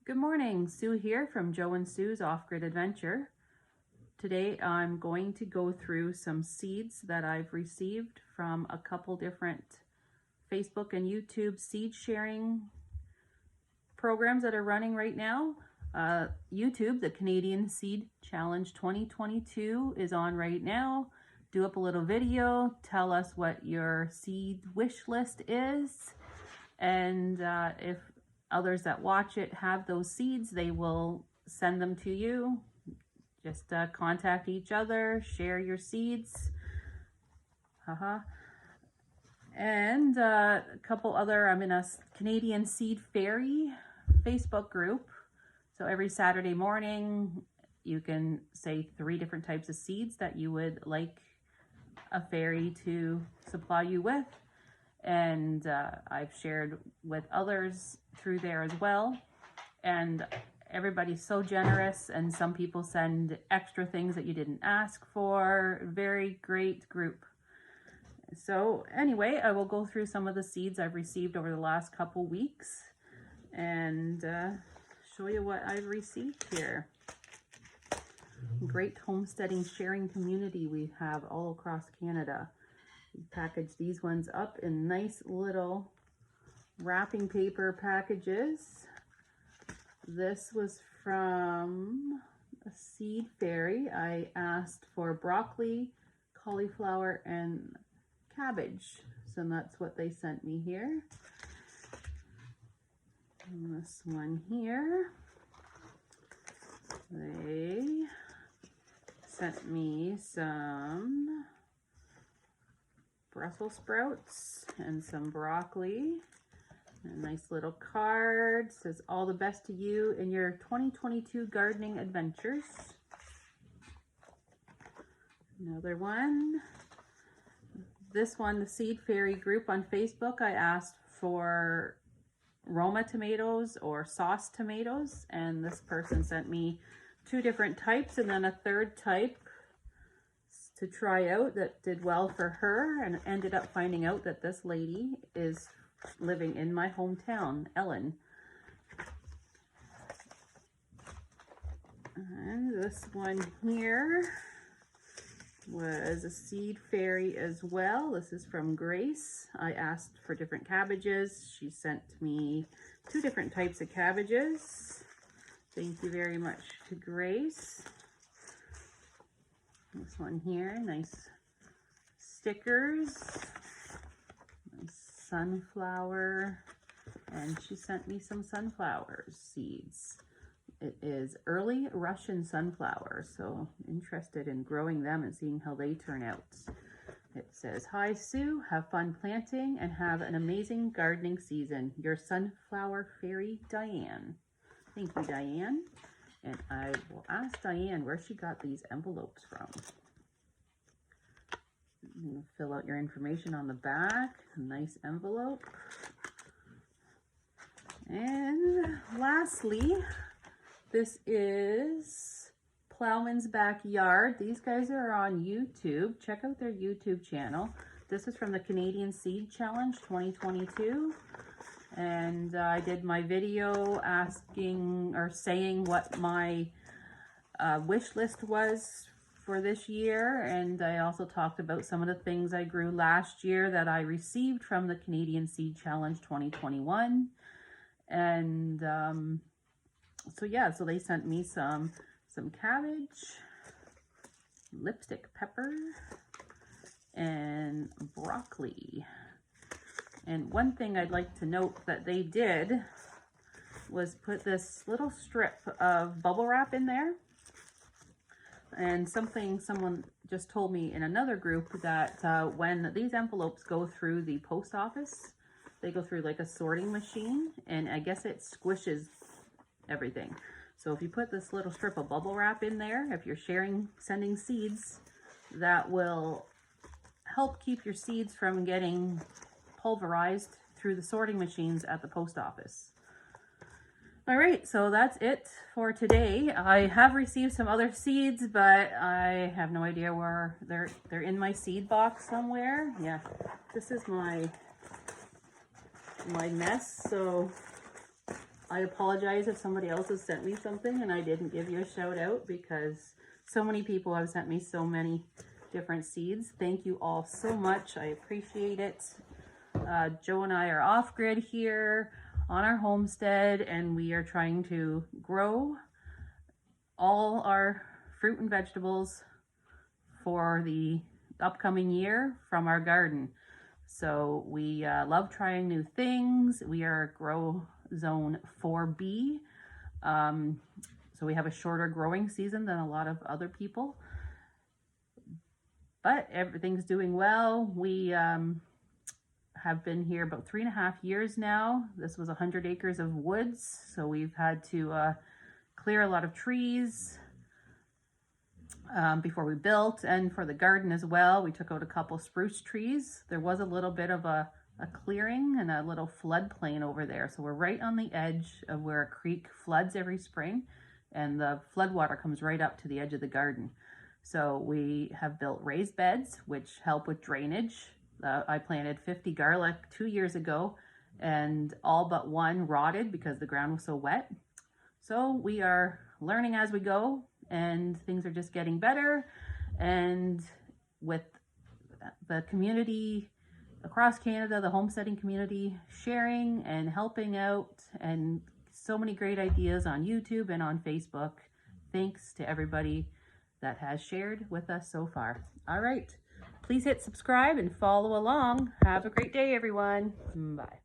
Good morning, Sue here from Joe and Sue's Off-Grid Adventure. Today I'm going to go through some seeds that I've received from a couple different Facebook and YouTube seed sharing programs that are running right now. YouTube, the Canadian Seed Challenge 2022 is on right now. Do up a little video, tell us what your seed wish list is, and if others that watch it have those seeds, they will send them to you. Just contact each other, share your seeds. And a couple other, I'm in a Canadian Seed Fairy Facebook group. So every Saturday morning, you can say 3 different types of seeds that you would like a fairy to supply you with. And I've shared with others through there as well. And everybody's so generous, and some people send extra things that you didn't ask for. Very great group. So anyway, I will go through some of the seeds I've received over the last couple weeks and show you what I've received here. Great homesteading sharing community we have all across Canada. We package these ones up in nice little wrapping paper packages. This was from a Seed Fairy. I asked for broccoli, cauliflower, and cabbage. So that's what they sent me here. And this one here, they sent me some Brussels sprouts and some broccoli. A nice little card, says all the best to you in your 2022 gardening adventures. Another one. This one, the Seed Fairy group on Facebook, I asked for Roma tomatoes or sauce tomatoes, and this person sent me 2 different types and then a 3rd type to try out that did well for her, and ended up finding out that this lady is living in my hometown, Ellen. And this one here was a Seed Fairy as well. This is from Grace. I asked for different cabbages. She sent me 2 different types of cabbages. Thank you very much to Grace. This one here, nice stickers, nice sunflower, and she sent me some sunflower seeds. It is early Russian sunflower, so interested in growing them and seeing how they turn out. It says, "Hi Sue, have fun planting and have an amazing gardening season. Your sunflower fairy, Diane." Thank you, Diane. And I will ask Diane where she got these envelopes from. Fill out your information on the back. A nice envelope. And lastly, this is Plowman's Backyard. These guys are on YouTube. Check out their YouTube channel. This is from the Canadian Seed Challenge 2022. And I did my video asking or saying what my wish list was for this year, and I also talked about some of the things I grew last year that I received from the Canadian Seed Challenge 2021. And so yeah, so they sent me some cabbage, lipstick pepper, and broccoli. And one thing I'd like to note that they did was put this little strip of bubble wrap in there. And someone just told me in another group that when these envelopes go through the post office, they go through like a sorting machine, and I guess it squishes everything. So if you put this little strip of bubble wrap in there, if you're sending seeds, that will help keep your seeds from getting pulverized through the sorting machines at the post office. All right, so that's it for today. I have received some other seeds, but I have no idea where they're in my seed box somewhere. Yeah, this is my mess. So I apologize if somebody else has sent me something and I didn't give you a shout out, because so many people have sent me so many different seeds. Thank you all so much. I appreciate it. Joe and I are off grid here on our homestead, and we are trying to grow all our fruit and vegetables for the upcoming year from our garden. So we love trying new things. We are grow zone 4B. So we have a shorter growing season than a lot of other people, but everything's doing well. We have been here about 3.5 years now. This was 100 acres of woods, so we've had to clear a lot of trees before we built, and for the garden as well. We took out a couple spruce trees. There was a little bit of a clearing and a little floodplain over there. So we're right on the edge of where a creek floods every spring, and the floodwater comes right up to the edge of the garden. So we have built raised beds, which help with drainage. I planted 50 garlic 2 years ago, and all but one rotted because the ground was so wet. So we are learning as we go, and things are just getting better. And with the community across Canada, the homesteading community sharing and helping out, and so many great ideas on YouTube and on Facebook. Thanks to everybody that has shared with us so far. All right, please hit subscribe and follow along. Have a great day, everyone. Bye.